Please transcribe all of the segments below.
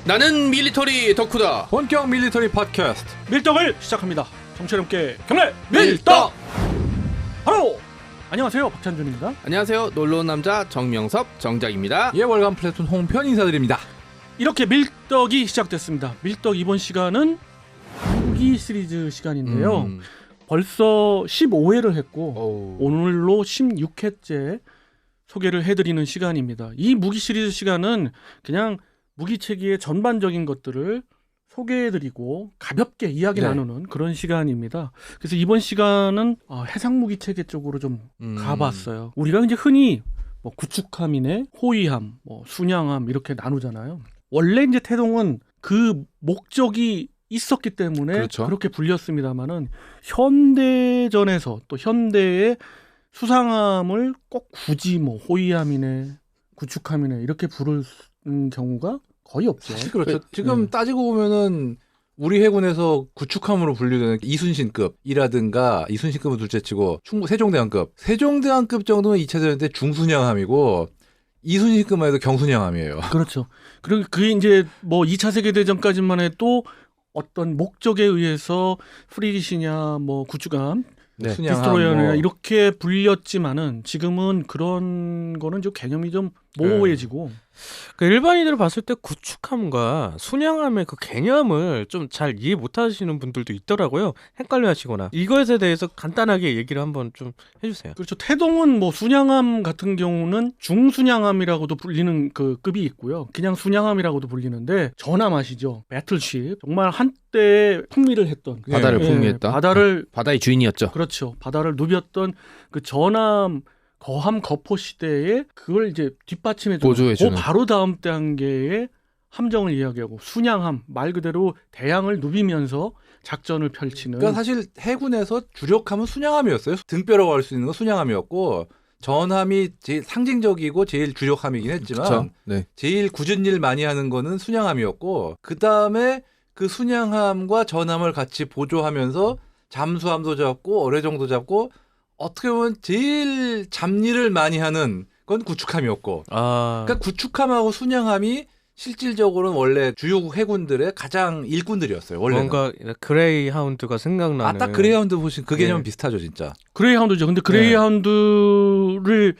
나는 밀리터리 덕후다. 본격 밀리터리 팟캐스트 밀떡을 시작합니다. 정치와 함께 경례 밀떡. 바로 안녕하세요, 박찬준입니다. 안녕하세요, 놀러온 남자 정명섭 정작입니다. 예, 월간 플래툰 홍편 인사드립니다. 이렇게 밀떡이 시작됐습니다. 밀떡 이번 시간은 무기 시리즈 시간인데요. 벌써 15회를 했고 오늘로 16회째 소개를 해드리는 시간입니다. 이 무기 시리즈 시간은 그냥 무기체계의 전반적인 것들을 소개해드리고 가볍게 이야기 나누는 그런 시간입니다. 그래서 이번 시간은 해상무기체계 쪽으로 좀 가봤어요. 우리가 이제 흔히 뭐 구축함이네, 호위함, 뭐 순양함 이렇게 나누잖아요. 원래 이제 태동은 그 목적이 있었기 때문에 그렇죠. 그렇게 불렸습니다만은 현대전에서 또 현대의 수상함을 꼭 굳이 뭐 호위함이네, 구축함이네 이렇게 부르는 경우가 거의 없죠. 사실 그렇죠. 지금 따지고 보면은 우리 해군에서 구축함으로 분류되는 이순신급이라든가 이순신급은 둘째치고 세종대왕급 정도는 2차 대전 때 중순양함이고 이순신급만 해도 경순양함이에요. 그렇죠. 그리고 그게 이제 뭐 2차 세계대전까지만 해도 어떤 목적에 의해서 프리기시냐 뭐 구축함, 디스트로이어냐 이렇게 불렸지만은 지금은 그런 거는 좀 개념이 좀 모호해지고 그 일반인으로 봤을 때 구축함과 순양함의 그 개념을 좀 잘 이해 못하시는 분들도 있더라고요. 헷갈려하시거나 이것에 대해서 간단하게 얘기를 한번 좀 해주세요. 그렇죠. 태동은 뭐 순양함 같은 경우는 중순양함이라고도 불리는 그 급이 있고요. 그냥 순양함이라고도 불리는데 전함 아시죠? 배틀쉽 정말 한때 풍미를 했던 바다를 풍미했다. 바다의 주인이었죠. 그렇죠. 바다를 누볐던 그 전함 거함 거포 시대에 그걸 이제 뒷받침해주는 그 바로 다음 단계의 함정을 이야기하고 순양함 말 그대로 대양을 누비면서 작전을 펼치는. 그러니까 사실 해군에서 주력함은 순양함이었어요. 등뼈라고 할 수 있는 건 순양함이었고 전함이 제일 상징적이고 제일 주력함이긴 했지만 제일 굳은 일 많이 하는 거는 순양함이었고 그 다음에 그 순양함과 전함을 같이 보조하면서 잠수함도 잡고 어뢰정도 잡고 어떻게 보면 제일 잡일을 많이 하는 건 구축함이었고 그러니까 구축함하고 순양함이 실질적으로는 원래 주요국 해군들의 가장 일꾼들이었어요. 원래는. 뭔가 그레이하운드가 생각나는. 딱 그레이하운드 보신 그 개념 비슷하죠, 진짜. 그레이하운드죠. 근데 그레이하운드를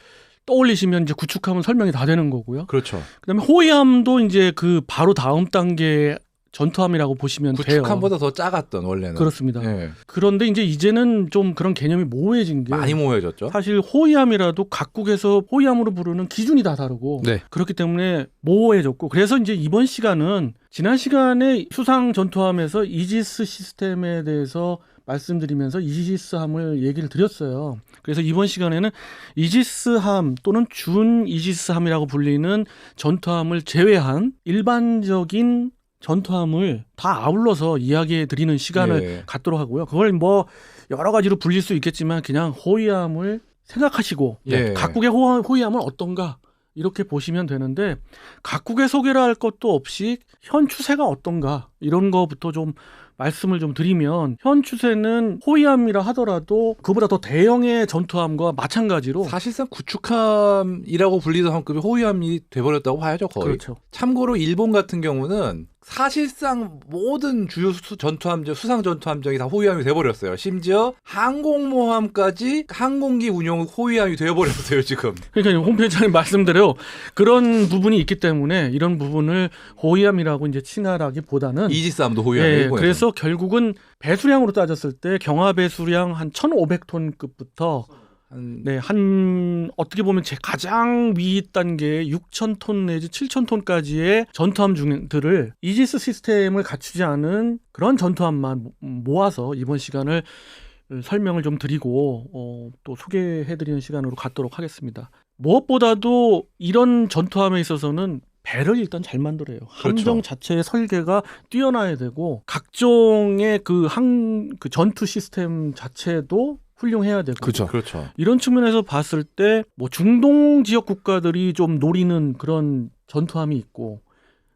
떠올리시면 이제 구축함은 설명이 다 되는 거고요. 그렇죠. 그다음에 호위함도 이제 그 바로 다음 단계 전투함이라고 보시면 돼요. 구축함보다 더 작았던 원래는. 그렇습니다. 그런데 이제는 좀 그런 개념이 모호해진 게 많이 모호해졌죠. 사실 호위함이라도 각국에서 호위함으로 부르는 기준이 다 다르고 그렇기 때문에 모호해졌고 그래서 이제 이번 시간은 지난 시간에 수상 전투함에서 이지스 시스템에 대해서 말씀드리면서 이지스함을 얘기를 드렸어요. 그래서 이번 시간에는 이지스함 또는 준 이지스함이라고 불리는 전투함을 제외한 일반적인 전투함을 다 아울러서 이야기해 드리는 시간을 갖도록 하고요. 그걸 뭐 여러 가지로 불릴 수 있겠지만 그냥 호위함을 생각하시고 각국의 호위함은 어떤가 이렇게 보시면 되는데 각국의 소개를 할 것도 없이 현 추세가 어떤가 이런 거부터 좀 말씀을 좀 드리면 현 추세는 호위함이라 하더라도 그보다 더 대형의 전투함과 마찬가지로 사실상 구축함이라고 불리던 함급이 호위함이 돼버렸다고 봐야죠 거의. 그렇죠. 참고로 일본 같은 경우는 사실상 모든 주요 전투함정, 수상 전투함정이 다 호위함이 돼버렸어요. 심지어 항공모함까지 항공기 운용 호위함이 돼버렸어요 지금. 그러니까 홈페이지에 말씀대로 그런 부분이 있기 때문에 이런 부분을 호위함이라고 이제 칭하라기보다는 이지스함도 호위함이고. 그래서 결국은 배수량으로 따졌을 때 경하 배수량 한 1,500톤급부터 한 어떻게 보면 제 가장 위 단계의 6,000톤 내지 7,000톤까지의 전투함들을 이지스 시스템을 갖추지 않은 그런 전투함만 모아서 이번 시간을 설명을 좀 드리고 또 소개해드리는 시간으로 갖도록 하겠습니다. 무엇보다도 이런 전투함에 있어서는 배를 일단 잘 만들어요. 함정 자체의 설계가 뛰어나야 되고 각종의 그 전투 시스템 자체도 훌륭해야 되고. 그렇죠. 이런 측면에서 봤을 때 뭐 중동 지역 국가들이 좀 노리는 그런 전투함이 있고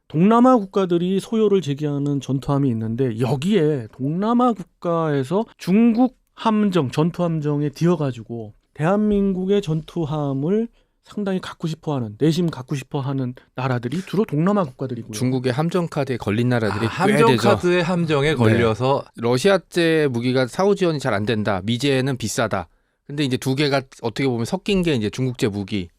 동남아 국가들이 소요를 제기하는 전투함이 있는데 여기에 동남아 국가에서 중국 함정, 전투함정에 뒤어가지고 대한민국의 전투함을 상당히 갖고 싶어하는 내심 갖고 싶어하는 나라들이 주로 동남아 국가들이고요. 중국의 함정 카드에 걸린 나라들이 꽤 함정 되죠. 카드의 함정에 걸려서 러시아제 무기가 사후 지원이 잘 안 된다. 미제는 비싸다. 근데 이제 두 개가 어떻게 보면 섞인 게 이제 중국제 무기의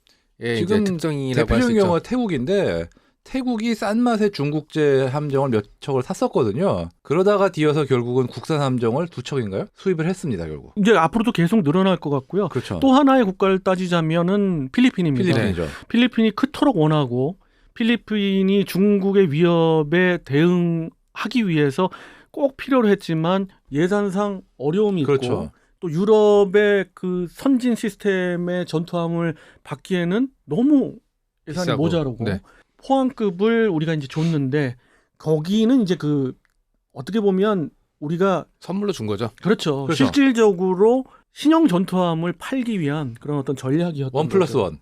지금 이제 특징이라고 할 수 대표적인 있죠. 경우가 태국인데 태국이 싼 맛에 중국제 함정을 몇 척을 샀었거든요. 그러다가 뒤어서 결국은 국산 함정을 2척인가요? 수입을 했습니다. 결국. 이제 앞으로도 계속 늘어날 것 같고요. 그렇죠. 또 하나의 국가를 따지자면은 필리핀입니다. 필리핀이죠. 필리핀이 크도록 원하고 필리핀이 중국의 위협에 대응하기 위해서 꼭 필요로 했지만 예산상 어려움이 있고 그렇죠. 또 유럽의 그 선진 시스템의 전투함을 받기에는 너무 예산이 비싸고. 모자라고 네. 포항급을 우리가 이제 줬는데 거기는 이제 그 어떻게 보면 우리가 선물로 준 거죠. 그렇죠. 그렇죠. 실질적으로 신형 전투함을 팔기 위한 그런 어떤 전략이었던 1+1.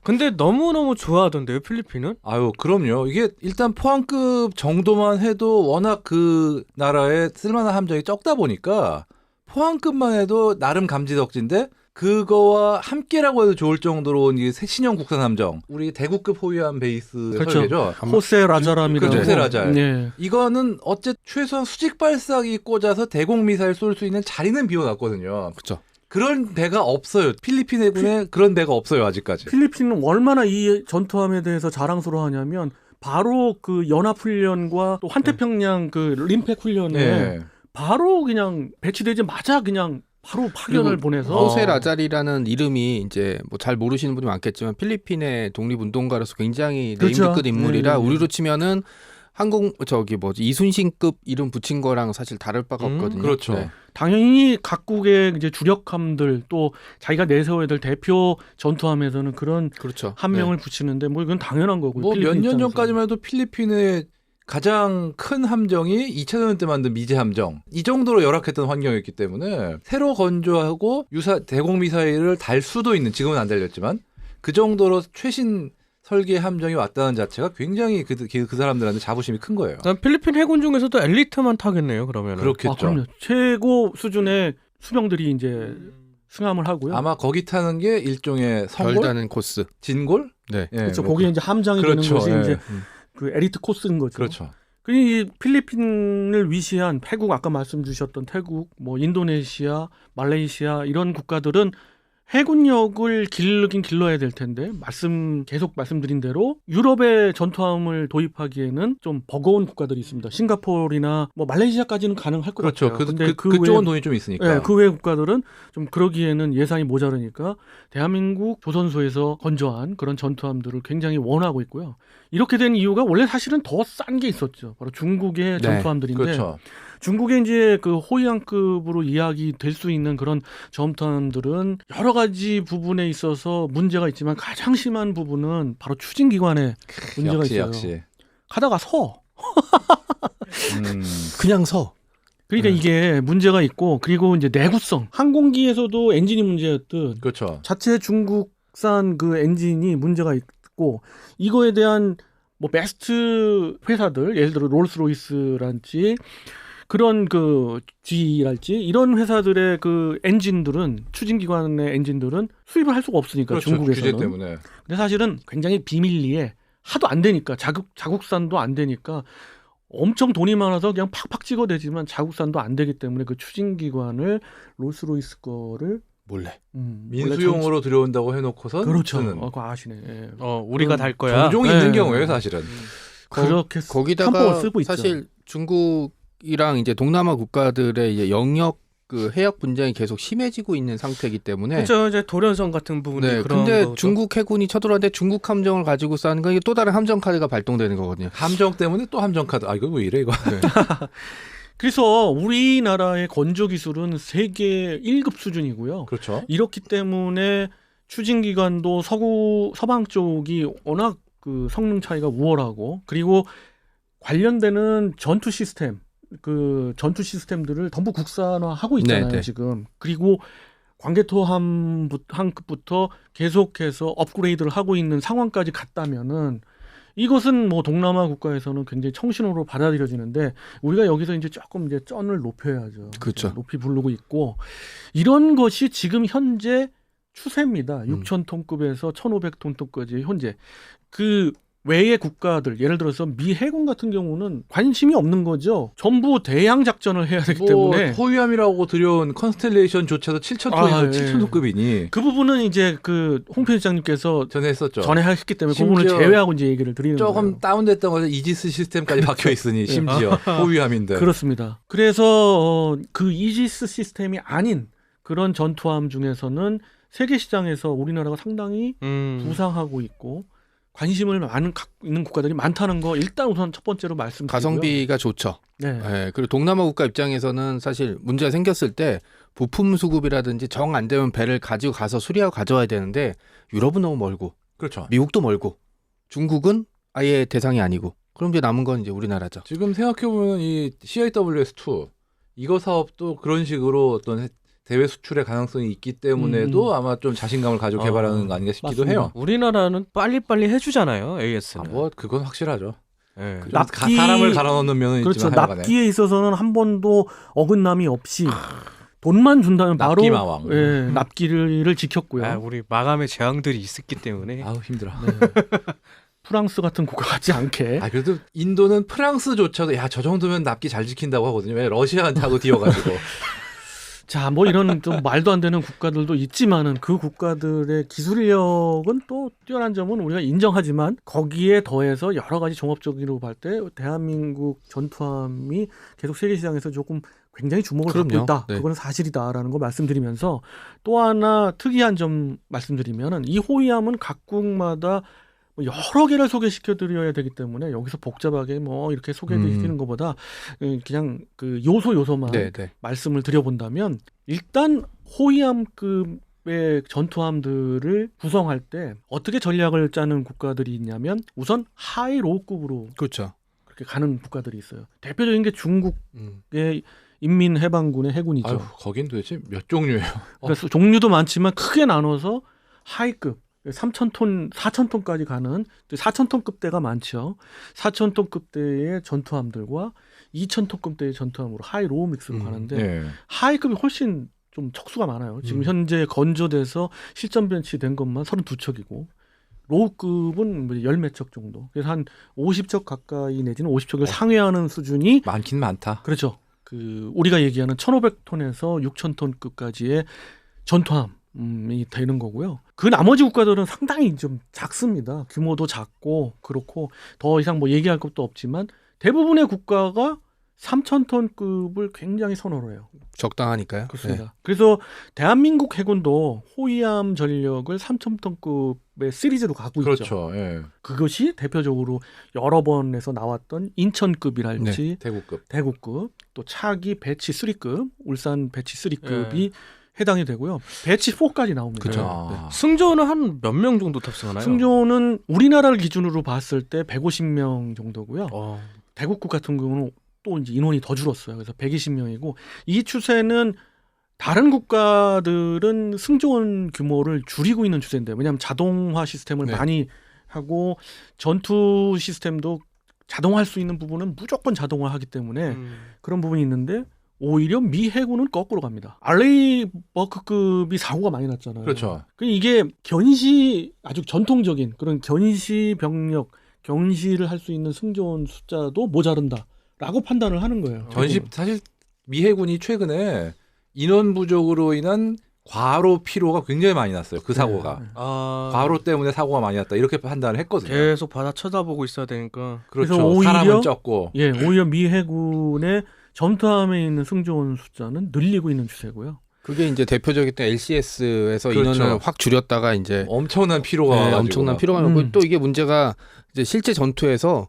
근데 너무너무 좋아하던데요, 필리핀은? 아유, 그럼요. 이게 일단 포항급 정도만 해도 워낙 그 나라에 쓸만한 함정이 적다 보니까 포항급만 해도 나름 감지덕지인데 그거와 함께라고 해도 좋을 정도로 이게 신형 국산 함정, 우리 대구급 호위함 베이스 그렇죠. 설계죠. 호세 라자람이라고. 그렇죠. 호세 라잘. 네. 이거는 어째 최소한 수직 발사기 꽂아서 대공 미사일 쏠 수 있는 자리는 비워놨거든요. 그렇죠. 그런 배가 없어요. 필리핀 해군에 그런 배가 없어요 아직까지. 필리핀은 얼마나 이 전투함에 대해서 자랑스러워하냐면 바로 그 연합훈련과 또 환태평양 그 림팩 훈련에 네. 바로 그냥 배치되자마자 그냥 바로 파견을 보내서 호세 라잘이라는 이름이 이제 뭐 잘 모르시는 분이 많겠지만 필리핀의 독립운동가로서 굉장히 그렇죠. 네임드급 인물이라 네. 우리로 치면은 이순신급 이름 붙인 거랑 사실 다를 바가 없거든요. 그렇죠. 네. 당연히 각국의 이제 주력함들 또 자기가 내세워야 될 대표 전투함에서는 그런 그렇죠. 한 명을 붙이는데 뭐 이건 당연한 거고요. 뭐 몇 필리핀 년 입장에서는. 전까지만 해도 필리핀의 가장 큰 함정이 2차 대전 때 만든 미제 함정 이 정도로 열악했던 환경이었기 때문에 새로 건조하고 대공 미사일을 달 수도 있는, 지금은 안 달렸지만 그 정도로 최신 설계 함정이 왔다는 자체가 굉장히 그 사람들한테 자부심이 큰 거예요. 난 필리핀 해군 중에서도 엘리트만 타겠네요, 그러면. 그렇겠죠. 아, 그럼요. 최고 수준의 수병들이 이제 승함을 하고요. 아마 거기 타는 게 일종의 성골, 별다는 코스. 진골. 네. 예, 그렇죠. 뭐 거기에 이제 함장이 그렇죠. 되는 것이 예. 이제 그 엘리트 코스인 거죠. 그렇죠. 이 필리핀을 위시한 태국, 아까 말씀 주셨던 태국, 뭐 인도네시아, 말레이시아 이런 국가들은 해군력을 기르긴 길러야 될 텐데 계속 말씀드린 대로 유럽의 전투함을 도입하기에는 좀 버거운 국가들이 있습니다. 싱가포르나 뭐 말레이시아까지는 가능할 것 그렇죠. 같아요. 근데 그 그쪽은 돈이 좀 있으니까. 네, 그 외 국가들은 좀 그러기에는 예산이 모자르니까 대한민국 조선소에서 건조한 그런 전투함들을 굉장히 원하고 있고요. 이렇게 된 이유가 원래 사실은 더 싼 게 있었죠. 바로 중국의 전투함들인데 그렇죠. 중국의 이제 그 호위함급으로 이야기될 수 있는 그런 전투함들은 여러 가지 부분에 있어서 문제가 있지만 가장 심한 부분은 바로 추진기관에 문제가 있어요. 역시. 가다가 서. 그냥 서. 그러니까 이게 문제가 있고 그리고 이제 내구성. 항공기에서도 엔진이 문제였듯 그렇죠. 자체 중국산 그 엔진이 문제가 있고 이거에 대한 뭐 베스트 회사들 예를 들어 롤스로이스랄지 그런 그 GE랄지 이런 회사들의 그 엔진들은 추진기관의 엔진들은 수입을 할 수가 없으니까 그렇죠. 중국에서는. 규제 때문에. 근데 사실은 굉장히 비밀리에 하도 안 되니까 자국산도 안 되니까 엄청 돈이 많아서 그냥 팍팍 찍어대지만 자국산도 안 되기 때문에 그 추진기관을 롤스로이스 거를 몰래. 민수용으로 들여온다고 해놓고선 그렇죠. 쓰는. 그거 아시네. 예. 우리가 달 거야. 종종 네. 있는 경우에요, 사실은. 그렇게 거기다가 탐법을 쓰고 있죠. 사실 중국이랑 이제 동남아 국가들의 이제 영역 그 해역 분쟁이 계속 심해지고 있는 상태이기 때문에. 그렇죠. 이제 도련성 같은 부분이 네. 그런 근데 거죠. 중국 해군이 쳐들어왔는데 중국 함정을 가지고 싸는 건 이게 또 다른 함정 카드가 발동되는 거거든요. 함정 때문에 또 함정 카드. 아, 이거 왜 이래, 이거. 네. 그래서 우리나라의 건조 기술은 세계 1급 수준이고요. 그렇죠. 이렇기 때문에 추진기관도 서방 쪽이 워낙 그 성능 차이가 우월하고 그리고 관련되는 전투 시스템들을 전부 국산화하고 있잖아요. 네, 네. 지금. 그리고 광개토함급부터 계속해서 업그레이드를 하고 있는 상황까지 갔다면은 이것은 뭐 동남아 국가에서는 굉장히 청신호로 받아들여지는데 우리가 여기서 이제 조금 이제 쩐을 높여야죠. 그렇죠. 높이 부르고 있고 이런 것이 지금 현재 추세입니다. 6,000톤급에서 1,500톤급까지 현재 그 외의 국가들 예를 들어서 미 해군 같은 경우는 관심이 없는 거죠. 전부 대양 작전을 해야 되기 때문에 호위함이라고 들여온 컨스텔레이션조차도 7,000톤에서 7,000톤급이니 그 부분은 이제 그 홍 편집장님께서 전에 했었죠. 전에 했기 때문에 그 부분을 제외하고 이제 얘기를 드리는 거예요. 조금 다운됐던 거죠. 이지스 시스템까지 박혀 있으니 심지어 호위함인데. 그렇습니다. 그래서 그 이지스 시스템이 아닌 그런 전투함 중에서는 세계 시장에서 우리나라가 상당히 부상하고 있고 관심을 많은 갖고 있는 국가들이 많다는 거 일단 우선 첫 번째로 말씀드리고요. 가성비가 좋죠. 네. 네. 그리고 동남아 국가 입장에서는 사실 문제가 생겼을 때 부품 수급이라든지 정 안 되면 배를 가지고 가서 수리하고 가져와야 되는데 유럽은 너무 멀고, 그렇죠. 미국도 멀고, 중국은 아예 대상이 아니고, 그럼 이제 남은 건 이제 우리나라죠. 지금 생각해 보면 이 CIWS2 이거 사업도 그런 식으로 어떤 대외 수출의 가능성이 있기 때문에도 아마 좀 자신감을 가지고 개발하는 거 아닌가 싶기도 맞습니다. 해요. 우리나라는 빨리빨리 해주잖아요. AS는. 뭐 그건 확실하죠. 네. 사람을 갈아넣는 면은 그렇죠. 있지만 하여간에. 납기에 있어서는 한 번도 어긋남이 없이 돈만 준다면 바로 납기 마왕. 예, 납기를 지켰고요. 아, 우리 마감의 재앙들이 있었기 때문에. 아우 힘들어. 네. 프랑스 같은 국가 같지 않게. 아 그래도 인도는 프랑스조차도 야 저 정도면 납기 잘 지킨다고 하거든요. 왜 러시아한테하고 뛰어가지고. 자, 뭐 이런 좀 말도 안 되는 국가들도 있지만은 그 국가들의 기술력은 또 뛰어난 점은 우리가 인정하지만 거기에 더해서 여러 가지 종합적으로 볼 때 대한민국 전투함이 계속 세계 시장에서 조금 굉장히 주목을 받고 있다. 네. 그거는 사실이다라는 거 말씀드리면서 또 하나 특이한 점 말씀드리면은 이 호위함은 각국마다 여러 개를 소개시켜 드려야 되기 때문에 여기서 복잡하게 뭐 이렇게 소개드리는 것보다 그냥 그 요소만 말씀을 드려본다면 일단 호위함급의 전투함들을 구성할 때 어떻게 전략을 짜는 국가들이 있냐면 우선 하이로우급으로 그렇죠. 그렇게 가는 국가들이 있어요. 대표적인 게 중국의 인민해방군의 해군이죠. 아유, 거긴 도대체 몇 종류예요? 그래서 종류도 많지만 크게 나눠서 하이급 3,000톤, 4,000톤까지 가는 4,000톤급대가 많죠. 4,000톤급대의 전투함들과 2,000톤급대의 전투함으로 하이로우 믹스로 가는데 네. 하이급이 훨씬 좀 척수가 많아요. 지금 현재 건조돼서 실전 배치된 것만 32척이고 로우급은 10몇 척 정도. 그래서 한 50척 가까이 내지는 50척을 상회하는 수준이 많긴 많다. 그렇죠. 그 우리가 얘기하는 1,500톤에서 6,000톤급까지의 전투함이 되는 거고요. 그 나머지 국가들은 상당히 좀 작습니다. 규모도 작고 그렇고 더 이상 뭐 얘기할 것도 없지만 대부분의 국가가 3,000톤급을 굉장히 선호를 해요. 적당하니까요. 그렇습니다. 네. 그래서 대한민국 해군도 호위함 전력을 3,000톤급의 시리즈로 갖고 있죠. 그렇죠. 예. 그것이 대표적으로 여러 번에서 나왔던 인천급이랄지 대구급, 또 차기 배치 3급, 울산 배치 3급이 해당이 되고요. 배치 4까지 나옵니다. 그렇죠. 네. 승조는 한 몇 명 정도 탑승하나요? 승조는 우리나라를 기준으로 봤을 때 150명 정도고요. 대구급 같은 경우는 또 이제 인원이 더 줄었어요. 그래서 120명이고 이 추세는 다른 국가들은 승조원 규모를 줄이고 있는 추세인데 왜냐하면 자동화 시스템을 많이 하고 전투 시스템도 자동화할 수 있는 부분은 무조건 자동화하기 때문에 그런 부분이 있는데 오히려 미 해군은 거꾸로 갑니다. 알레이버크급이 사고가 많이 났잖아요. 그렇죠. 이게 아주 전통적인 그런 견시 병력, 경시를 할 수 있는 승조원 숫자도 모자른다라고 판단을 하는 거예요. 사실 미 해군이 최근에 인원 부족으로 인한 과로 피로가 굉장히 많이 났어요. 그 사고가. 과로 때문에 사고가 많이 났다. 이렇게 판단을 했거든요. 계속 바다 쳐다보고 있어야 되니까. 그렇죠. 그래서 오히려, 사람은 적고. 오히려 미 해군의 전투함에 있는 승조원 숫자는 늘리고 있는 추세고요. 그게 이제 대표적인 LCS에서 인원을 확 줄였다가 이제 엄청난 피로가 엄청난 피로가 나고 또 이게 문제가 이제 실제 전투에서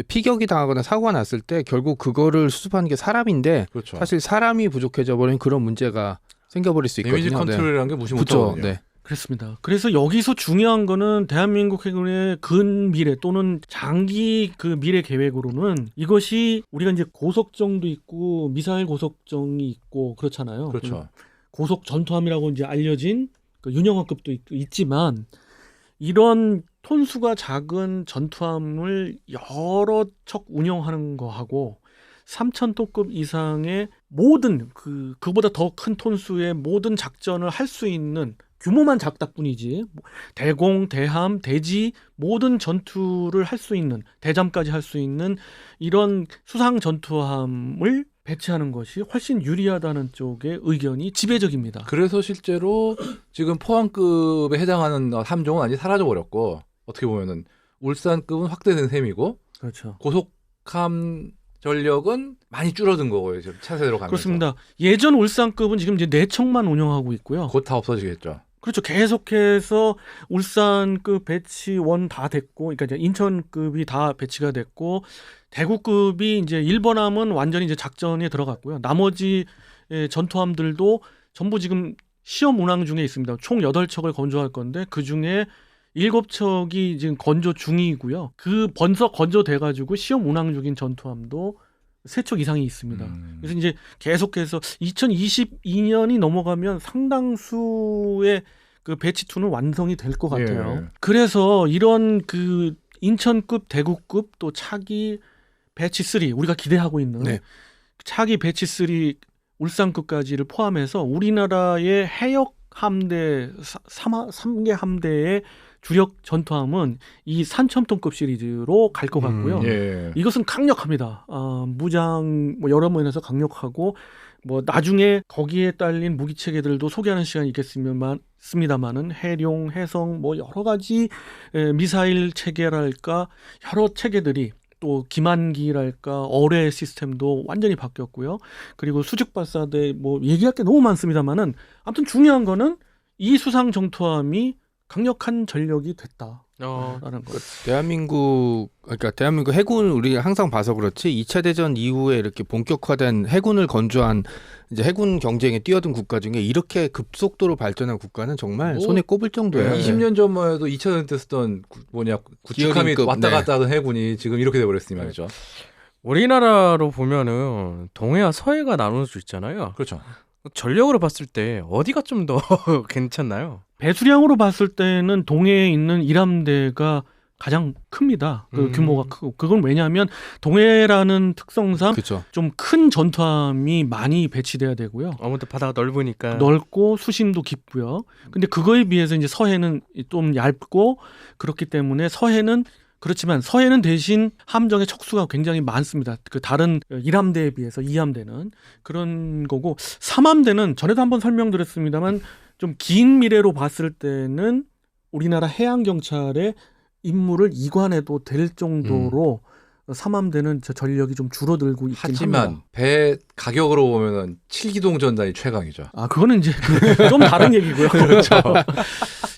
피격이 당하거나 사고가 났을 때 결국 그거를 수습하는 게 사람인데 사실 사람이 부족해져 버린 그런 문제가 생겨버릴 수 있거든요. 데미지 컨트롤이라는 게 무시 못하거든요. 그렇습니다. 그래서 여기서 중요한 거는 대한민국 해군의 근미래 또는 장기 그 미래 계획으로는 이것이 우리가 이제 고속정도 있고 미사일 고속정이 있고 그렇잖아요. 그렇죠. 고속 전투함이라고 이제 알려진 그 윤영호급도 있지만 이런 톤수가 작은 전투함을 여러 척 운영하는 거하고 3,000톤급 이상의 모든 그보다 더 큰 톤수의 모든 작전을 할 수 있는 규모만 작다 뿐이지 대공, 대함, 대지 모든 전투를 할 수 있는 대잠까지 할 수 있는 이런 수상 전투함을 배치하는 것이 훨씬 유리하다는 쪽의 의견이 지배적입니다. 그래서 실제로 지금 포항급에 해당하는 함종은 완전히 사라져 버렸고 어떻게 보면은 울산급은 확대된 셈이고 그렇죠. 고속함 전력은 많이 줄어든 거고요. 지금 차세대로 가면서. 그렇습니다. 예전 울산급은 지금 이제 4척만 운영하고 있고요. 곧 다 없어지겠죠. 그렇죠. 계속해서 울산급 배치원 다 됐고, 그러니까 이제 인천급이 다 배치가 됐고, 대구급이 이제 1번함은 완전히 이제 작전에 들어갔고요. 나머지 전투함들도 전부 지금 시험 운항 중에 있습니다. 총 8척을 건조할 건데 그 중에 7척이 지금 건조 중이고요. 그 번석 건조돼가지고 시험 운항 중인 전투함도 3척 이상이 있습니다. 그래서 이제 계속해서 2022년이 넘어가면 상당수의 그 배치2는 완성이 될 것 같아요. 예. 그래서 이런 그 인천급, 대구급 또 차기 배치3 우리가 기대하고 있는 네. 차기 배치3 울산급까지를 포함해서 우리나라의 해역 함대 3개 함대의 주력 전투함은 이 산첨통급 시리즈로 갈 것 같고요. 예. 이것은 강력합니다. 무장 뭐 여러 면에서 강력하고 뭐 나중에 거기에 딸린 무기 체계들도 소개하는 시간이 있겠습니다만은 해룡, 해성 뭐 여러 가지 미사일 체계랄까 여러 체계들이 또 기만기랄까 어뢰 시스템도 완전히 바뀌었고요. 그리고 수직 발사대 뭐 얘기할 게 너무 많습니다만은 아무튼 중요한 거는 이 수상 정투함이 강력한 전력이 됐다라는 것. 대한민국 해군 우리가 항상 봐서 그렇지 2차 대전 이후에 이렇게 본격화된 해군을 건조한 이제 해군 경쟁에 뛰어든 국가 중에 이렇게 급속도로 발전한 국가는 정말 손에 꼽을 정도예요. 20년 전만 해도 2차 대전 때 쓰던 구축함이 왔다 갔다 하던 해군이 지금 이렇게 돼버렸으니 말이죠. 우리나라로 보면은 동해와 서해가 나눠져 있잖아요. 그렇죠. 전력으로 봤을 때 어디가 좀 더 괜찮나요? 배수량으로 봤을 때는 동해에 있는 일함대가 가장 큽니다. 그 규모가 크고 그건 왜냐하면 동해라는 특성상 좀 큰 전투함이 많이 배치돼야 되고요. 아무튼 바다가 넓으니까 넓고 수심도 깊고요. 근데 그거에 비해서 이제 서해는 좀 얇고 그렇기 때문에 그렇지만 서해는 대신 함정의 척수가 굉장히 많습니다. 그 다른 1함대에 비해서 2함대는 그런 거고 3함대는 전에도 한번 설명드렸습니다만 좀 긴 미래로 봤을 때는 우리나라 해양경찰의 임무를 이관해도 될 정도로 3함대는 전력이 좀 줄어들고 있긴 하지만 합니다. 배 가격으로 보면은 7기동 전단이 최강이죠. 그거는 이제 좀 다른 얘기고요. 그렇죠.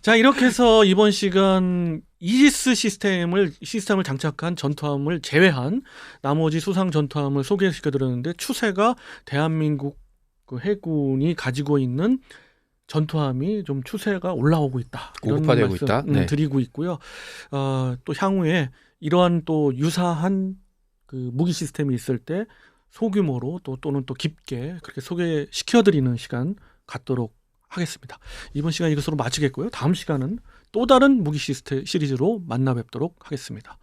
자, 이렇게 해서 이번 시간 이지스 시스템을 장착한 전투함을 제외한 나머지 수상 전투함을 소개시켜드렸는데 추세가 대한민국 그 해군이 가지고 있는 전투함이 좀 추세가 올라오고 있다. 이런 고급화되고 말씀 있다. 네. 드리고 있고요. 또 향후에 이러한 또 유사한 그 무기 시스템이 있을 때 소규모로 또는 또 깊게 그렇게 소개시켜드리는 시간 갖도록 하겠습니다. 이번 시간 이것으로 마치겠고요. 다음 시간은 또 다른 무기 시리즈로 만나 뵙도록 하겠습니다.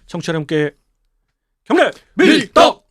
청취자 여러분께 경례 밀떡!